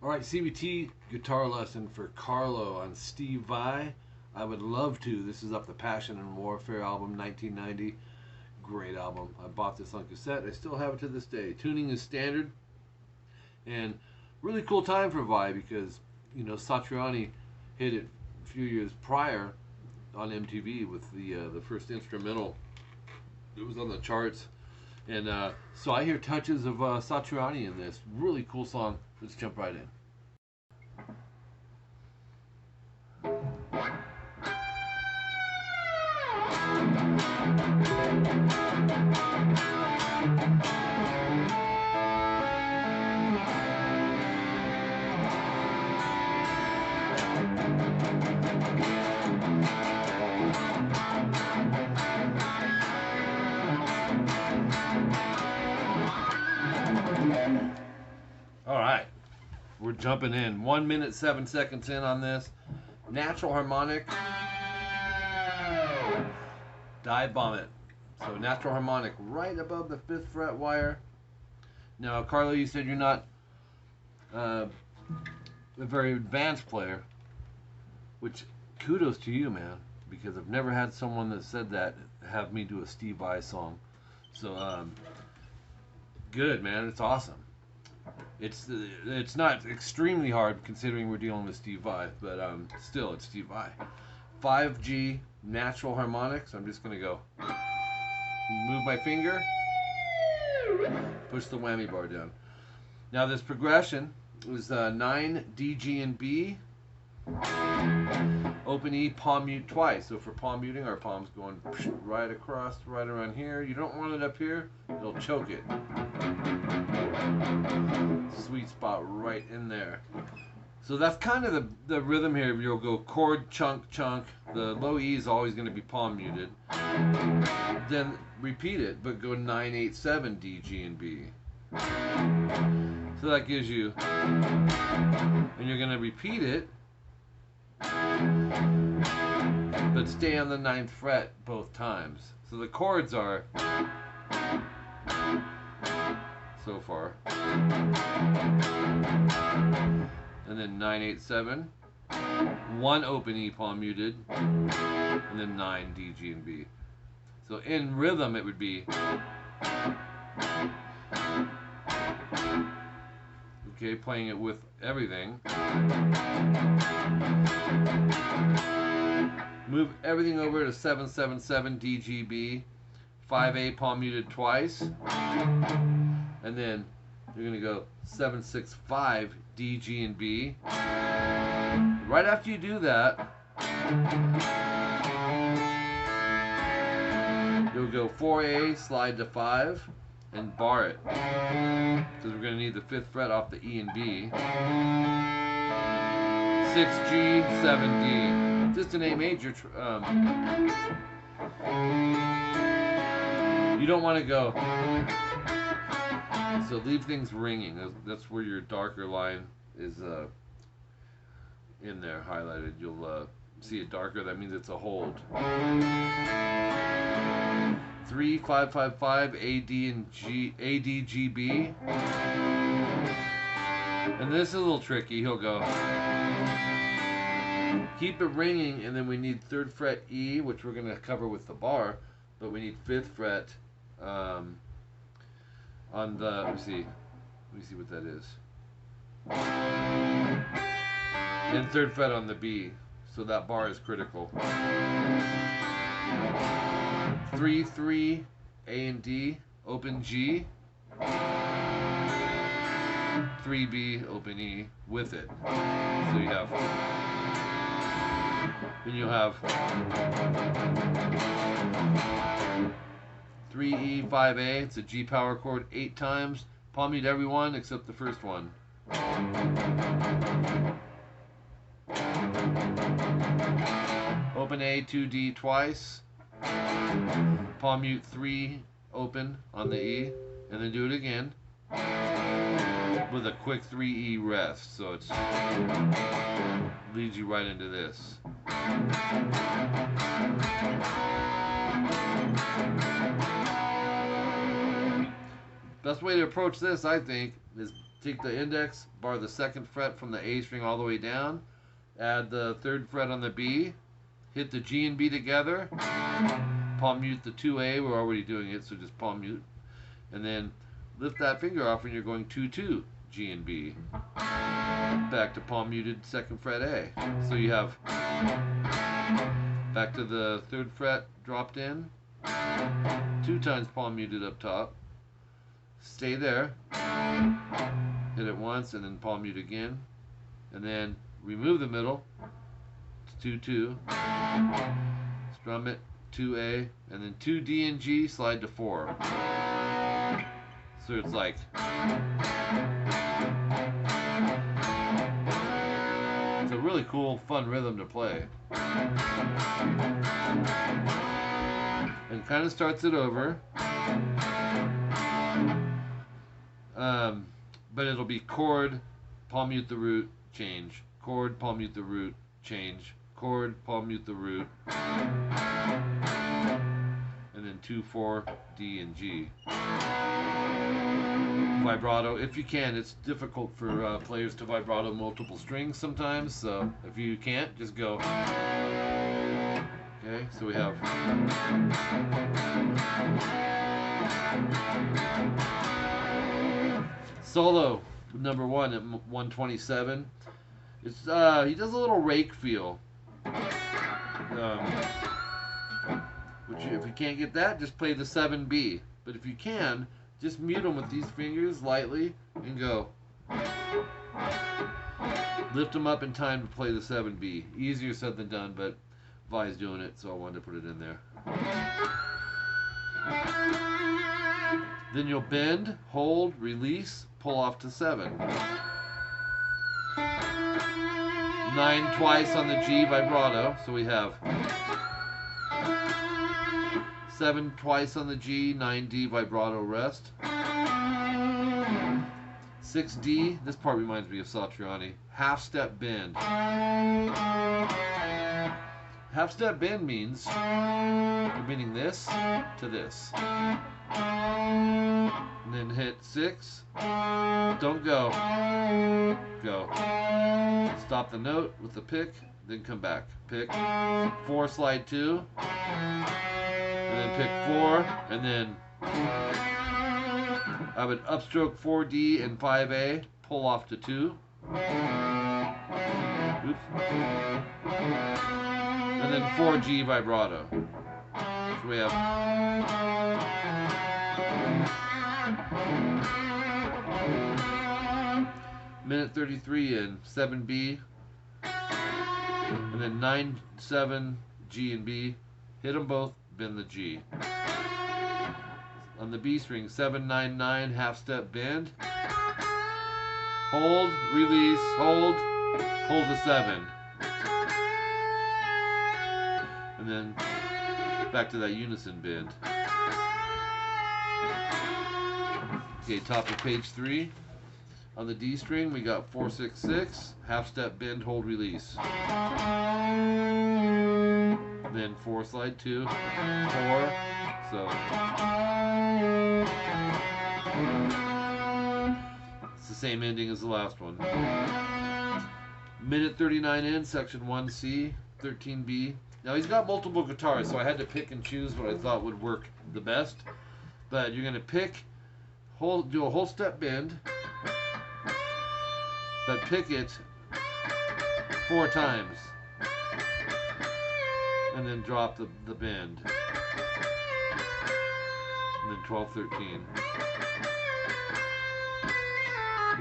Alright, CBT guitar lesson for Carlo on Steve Vai. I would love to. This is off the Passion and Warfare album, 1990. Great album. I bought this on cassette. I still have it to this day. Tuning is standard. And really cool time for Vai because, you know, Satriani hit it a few years prior on MTV with the first instrumental. It was on the charts. And so I hear touches of Satriani in this. Really cool song. Let's jump right in. All right, we're jumping in. 1 minute 7 seconds in on this. Natural harmonic, dive bomb it. So natural harmonic right above the 5th fret wire. Now, Carlo, you said you're not a very advanced player, which kudos to you, man, because I've never had someone that said that have me do a Steve Vai song. So good, man. It's awesome. It's not extremely hard considering we're dealing with Steve Vai, but still, it's Steve Vai. 5G natural harmonics. I'm just gonna go move my finger, push the whammy bar down. Now this progression is 9 D, G, and B. Open E, palm mute twice. So for palm muting, our palm's going right across, right around here. You don't want it up here, it'll choke it. Sweet spot right in there. So that's kind of the rhythm here. You'll go chord, chunk, chunk. The low E is always going to be palm muted. Then repeat it, but go 9, 8, 7 D, G, and B. So that gives you, and you're going to repeat it, but stay on the 9th fret both times. So the chords are so far, and then 9, 8, 7, 1 open E palm muted, and then 9 D, G, and B. So in rhythm it would be, okay, playing it with everything. Move everything over to 7, 7, 7 D, G, B, 5A palm muted twice, and then you're gonna go 7, 6, 5 D, G, and B. Right after you do that, you'll go 4A, slide to 5, and bar it, because we're gonna need the 5th fret off the E and B. 6G, 7D. Just an A major. You don't want to go. So leave things ringing. That's where your darker line is in there highlighted. You'll see it darker. That means it's a hold. 3, 5, 5, 5, A, D, and G, A, D, G, B. And this is a little tricky. He'll go. Keep it ringing, and then we need 3rd fret E, which we're going to cover with the bar, but we need 5th fret on the, let me see what that is. And 3rd fret on the B, so that bar is critical. 3, 3, A and D, open G, 3B, open E with it. So you have, then you'll have 3E, 5A, it's a G power chord 8 times. Palm mute every one except the first one. Open A, 2D twice. Palm mute 3 open on the E, and then do it again with a quick 3E rest. So it's leads you right into this. Best way to approach this, I think, is take the index, bar the 2nd fret from the A string all the way down, add the 3rd fret on the B, hit the G and B together, palm mute the 2A, we're already doing it, so just palm mute, and then lift that finger off when you're going 2-2, G and B. Back to palm muted 2nd fret A. So you have back to the 3rd fret dropped in, 2 times palm muted up top, stay there, hit it once and then palm mute again, and then remove the middle to 2-2, strum it 2A, and then 2 D and G, slide to 4. So it's like it's a really cool, fun rhythm to play. And kind of starts it over. But it'll be chord, palm mute the root, change. Chord, palm mute the root, change. Chord, palm mute the root. And then 2-4, D and G. Vibrato, if you can. It's difficult for players to vibrato multiple strings sometimes, so if you can't, just go. Okay, so we have solo number 1 at 127. It's he does a little rake feel. Which if you can't get that, just play the 7B. But if you can, just mute them with these fingers lightly and go. Lift them up in time to play the 7B. Easier said than done, but Vai's doing it, so I wanted to put it in there. Then you'll bend, hold, release, pull off to 7. 9 twice on the G vibrato, so we have 7 twice on the G, 9D vibrato rest. 6D, this part reminds me of Satriani. Half step bend. Half step bend means you're bending this to this. And then hit 6. Don't go. Go. Stop the note with the pick, then come back. Pick. 4, slide 2. And then pick 4, and then I would upstroke 4D and 5A, pull off to 2. Oops. And then 4G vibrato. So we have minute 33 in 7B, and then 9-7 G and B. Hit them both, bend the G. On the B string, 7-9-9 half step bend. Hold, release, hold, pull to 7. And then back to that unison bend. Okay, top of page 3. On the D string, we got 4-6-6, half step bend, hold, release. Then 4, slide 2, 4, so it's the same ending as the last one. Minute 39 in, section 1C, 13B. Now he's got multiple guitars, so I had to pick and choose what I thought would work the best. But you're gonna pick, do a whole step bend, but pick it 4 times. And then drop the bend. And then 12-13.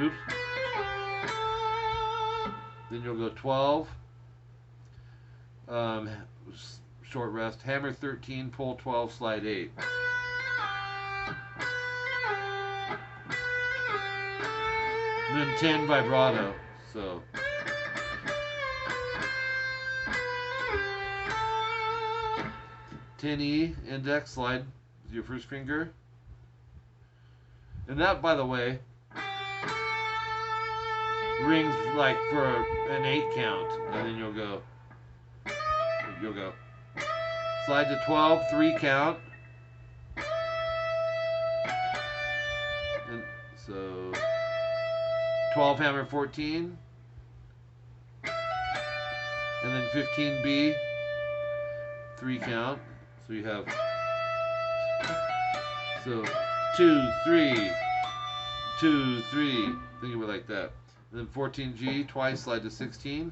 Oops. Then you'll go 12. Short rest. Hammer 13, pull 12, slide 8. And then 10 vibrato. So 10E, index, slide with your first finger. And that, by the way, rings like for an 8 count. And then you'll go. Slide to 12, 3 count. And so 12 hammer 14, and then 15B, 3 count. So you have, so 2, 3, 2, 3. Think of it like that. And then 14G twice, slide to 16,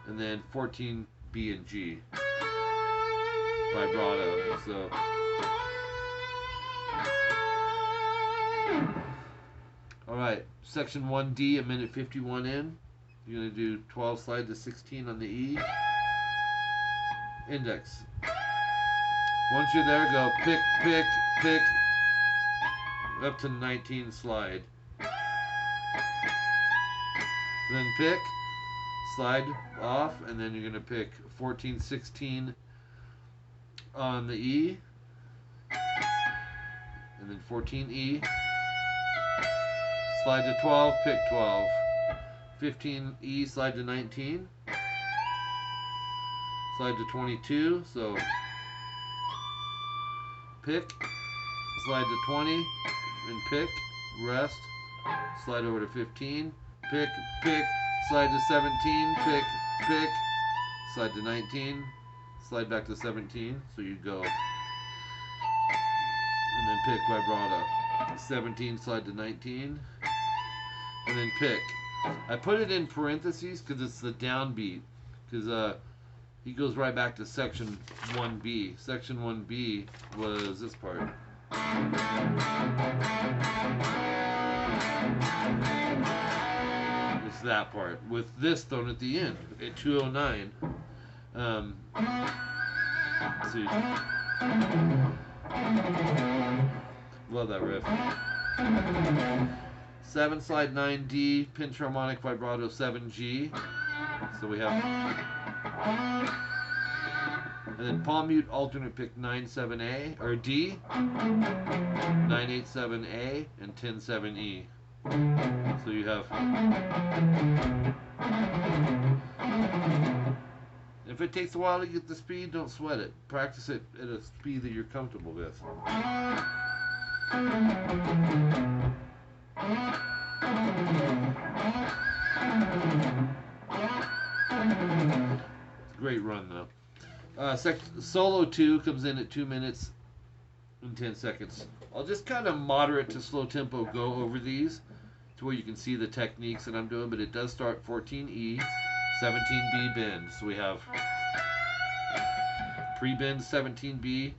and then 14B and G, vibrato. So. Alright, section 1D, a minute 51 in. You're going to do 12 slide to 16 on the E. Index. Once you're there, go pick, pick, pick, up to 19 slide. Then pick, slide off, and then you're going to pick 14, 16 on the E. And then 14E. Slide to 12, pick 12. 15E, slide to 19. Slide to 22, so pick, slide to 20, and pick, rest, slide over to 15, pick, pick, slide to 17, pick, pick, slide to 19, slide back to 17, so you go, and then pick vibrato. 17, slide to 19, and then pick. I put it in parentheses because it's the downbeat, because he goes right back to section 1B. Section 1B was this part. It's that part, with this thrown at the end, at 209. Let's see. Love that riff. 7 slide 9D, pinch harmonic vibrato 7G. So we have, and then palm mute alternate pick 9-7A or D, 9-8-7A, and 10-7E. So you have. If it takes a while to get the speed, don't sweat it. Practice it at a speed that you're comfortable with. Great run though. Solo 2 comes in at 2 minutes and 10 seconds. I'll just kind of moderate to slow tempo go over these to where you can see the techniques that I'm doing, but it does start 14E, 17B bend. So we have pre-bend 17B,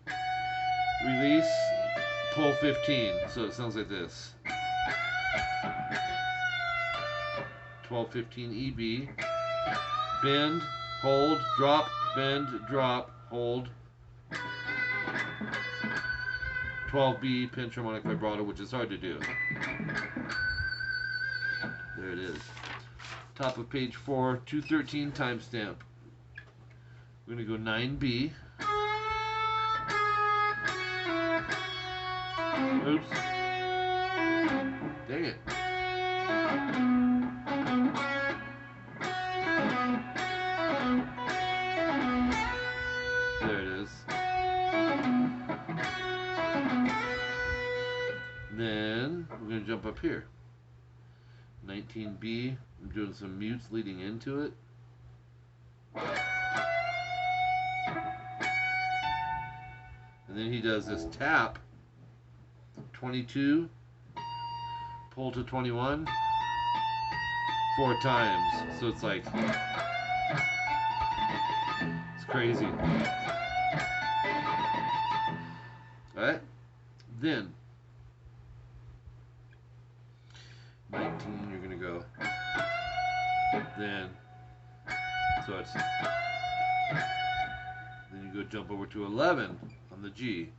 release, pull 15. So it sounds like this. 12, 15 EB, bend, hold, drop, bend, drop, hold. 12B, pinch harmonic vibrato, which is hard to do. There it is. Top of page 4, 213 timestamp. We're going to go 9B. Oops. Dang it. There it is. Then we're going to jump up here. 19B. I'm doing some mutes leading into it. And then he does this tap. 22. Pull to 21. 4 times. So it's like, it's crazy. Alright? Then 19, you're gonna go. Then, so it's, then you go jump over to 11 on the G.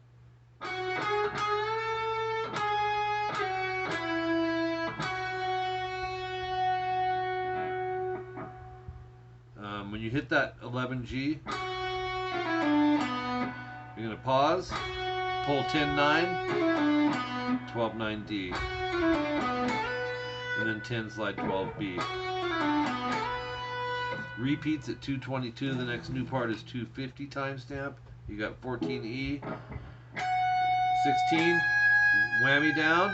When you hit that 11G, you're gonna pause, pull 10-9, 12-9D, and then 10 slide 12B. Repeats at 222. The next new part is 250 timestamp. You got 14E, 16, whammy down,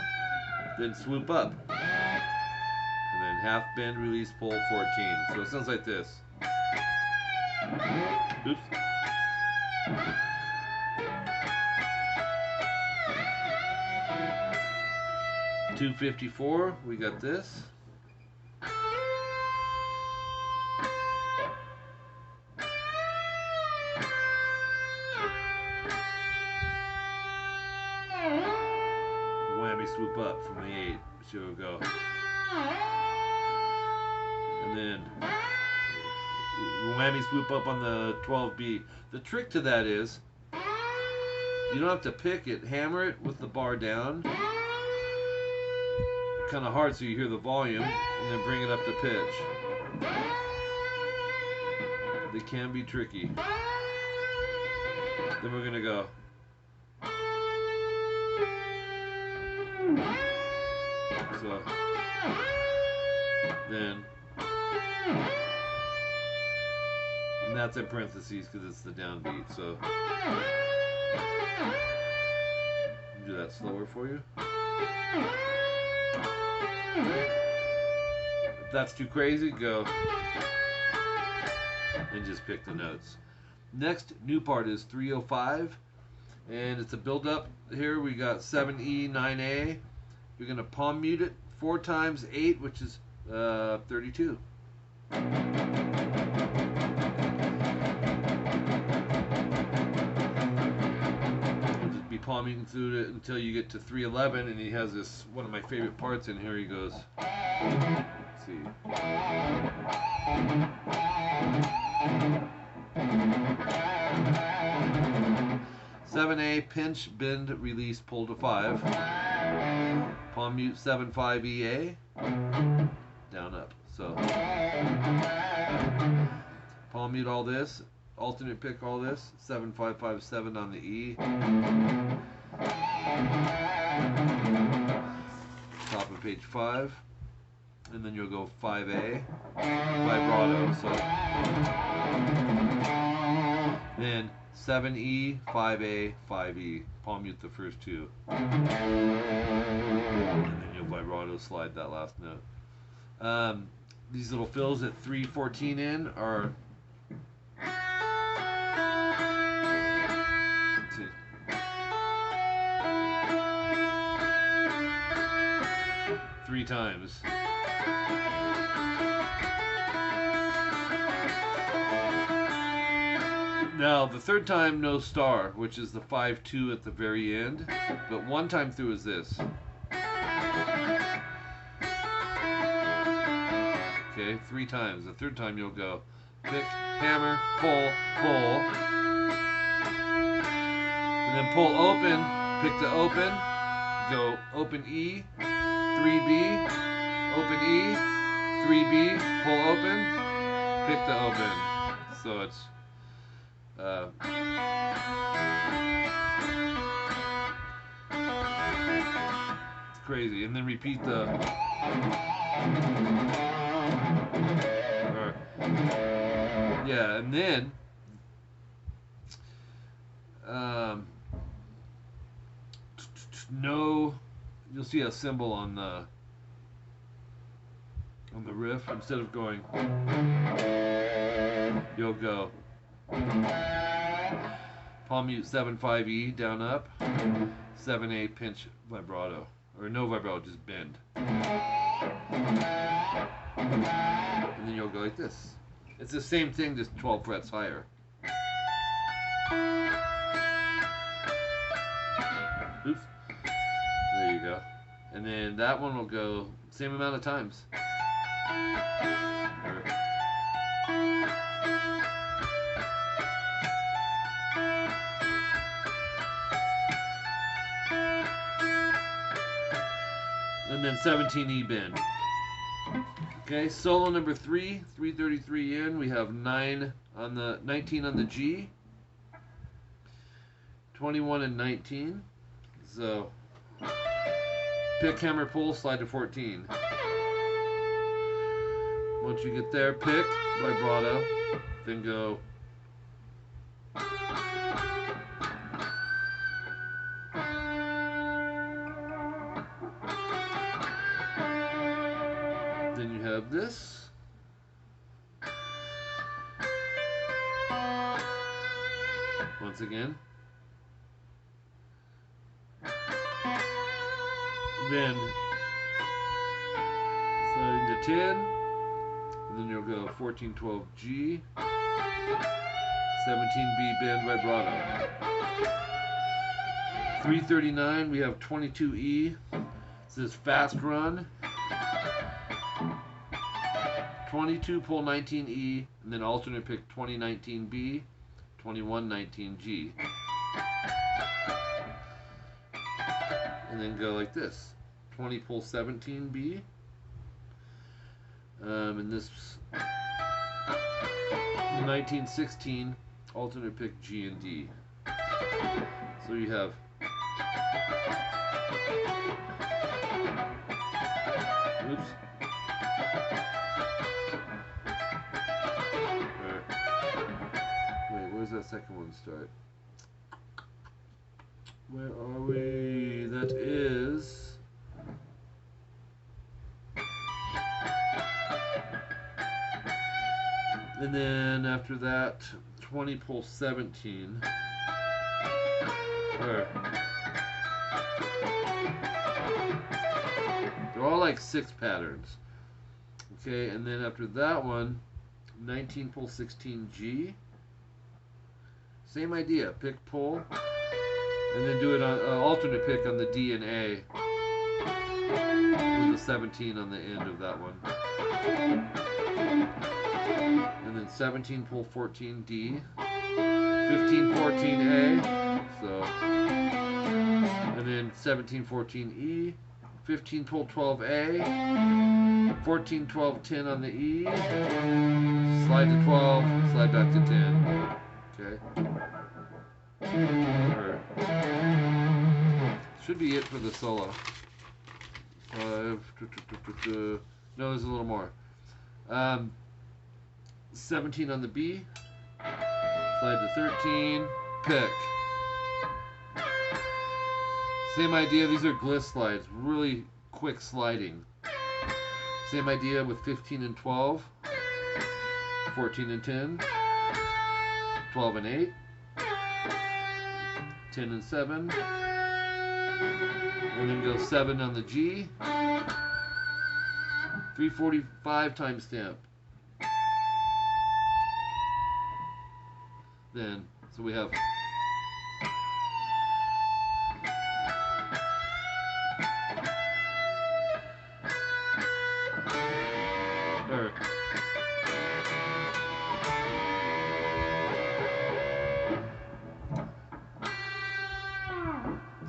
then swoop up, and then half bend, release, pull, 14. So it sounds like this. Oops. $254, we got this. Whammy swoop up from the 8, so it'll go. And then whammy swoop up on the 12B. The trick to that is you don't have to pick it, hammer it with the bar down. Kind of hard so you hear the volume, and then bring it up to pitch. They can be tricky. Then we're gonna go. So then, and that's in parentheses because it's the downbeat. So do that slower for you. If that's too crazy, go and just pick the notes. Next new part is 305, and it's a build up. Here we got 7E, 9A. We're gonna palm mute it 4 times 8, which is 32. Palming through it until you get to 311, and he has this one of my favorite parts in here. He goes, let's see, 7A, pinch, bend, release, pull to 5. Palm mute 7/5 EA, down up. So palm mute all this. Alternate pick all this, 7/5/5/7 on the E. Top of page 5, and then you'll go 5A, vibrato. So then 7E, 5A, 5E. Palm mute the first 2, and then you'll vibrato slide that last note. These little fills at 3/14 in are. 3 times. Now the 3rd time no star, which is the 5/2 at the very end, but 1 time through is this. Okay, 3 times. The 3rd time you'll go pick, hammer, pull, pull, and then pull open, pick the open, go open E, 3B, open E, 3B, pull open, pick the open. So it's crazy. And then repeat the yeah, and then no, you'll see a symbol on the riff. Instead of going, you'll go palm mute 7/5E, down up, 7A, pinch, vibrato, or no vibrato, just bend, and then you'll go like this. It's the same thing, just 12 frets higher. Oops. There you go. And then that one will go same amount of times. And then 17E bend. Okay, solo number 3, 333 in. We have 19 on the G, 21 and 19. So pick, hammer, pull, slide to 14. Once you get there, pick, vibrato, then go. have this. Once again. Then slide into 10. And then you'll go 14, 12 G, 17 B bend vibrato. 339, we have 22 E. This is fast run. 22 pull 19 E, and then alternate pick 20 19 B, 21 19 G. And then go like this. 20 pull 17 B. And this 1916 alternate pick G and D. So you have oops. Wait, where's that second one start? Where are we? That is and then after that 20 pull 17 or they're all like 6 patterns. Okay, and then after that one 19 pull 16 G. Same idea, pick pull and then do it on alternate pick on the D and A with the 17 on the end of that one. And then 17 pull 14 D, 15 14 A, so, and then 17 14 E, 15 pull 12 A, 14 12 10 on the E, slide to 12, slide back to 10. Okay. Should be it for the solo. 5, no, there's a little more. 17 on the B, slide to 13, pick. Same idea, these are gliss slides, really quick sliding. Same idea with 15 and 12, 14 and 10, 12 and 8, 10 and 7, and then go 7 on the G, 345 timestamp. Then, so we have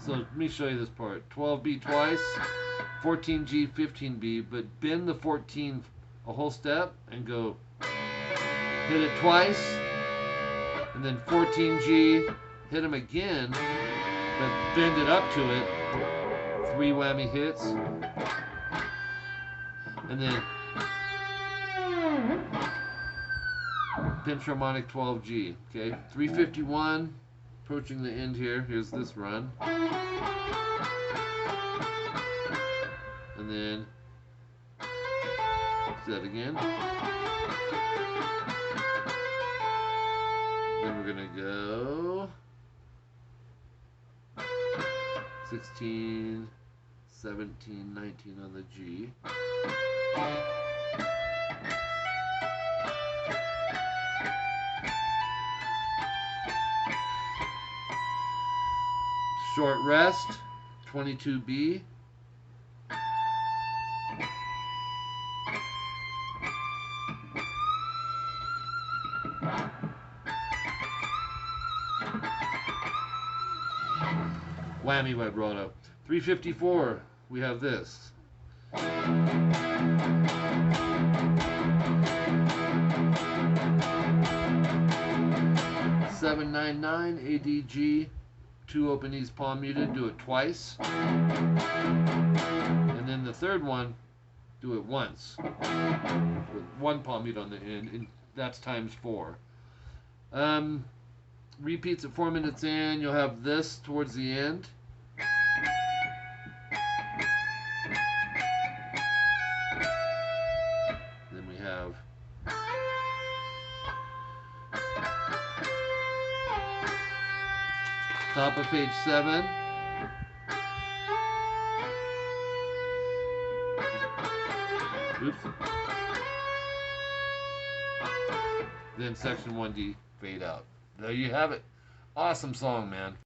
so let me show you this part. 12B twice, 14G, 15B, but bend the 14 a whole step and go hit it twice. And then 14G, hit them again, but bend it up to it. 3 whammy hits. And then pinch harmonic 12G. Okay, 351, approaching the end here. Here's this run. And then do that again. Then we're gonna go 16, 17, 19 on the G. Short rest, 22B. Whammy vibrato. 354, we have this. 799 ADG, 2 open E's palm muted, do it twice. And then the third one, do it once. With 1 palm mute on the end, and that's times 4. Repeats at 4 minutes in, you'll have this towards the end. Top of page 7. Oops. Then section 1D, fade out. There you have it. Awesome song, man.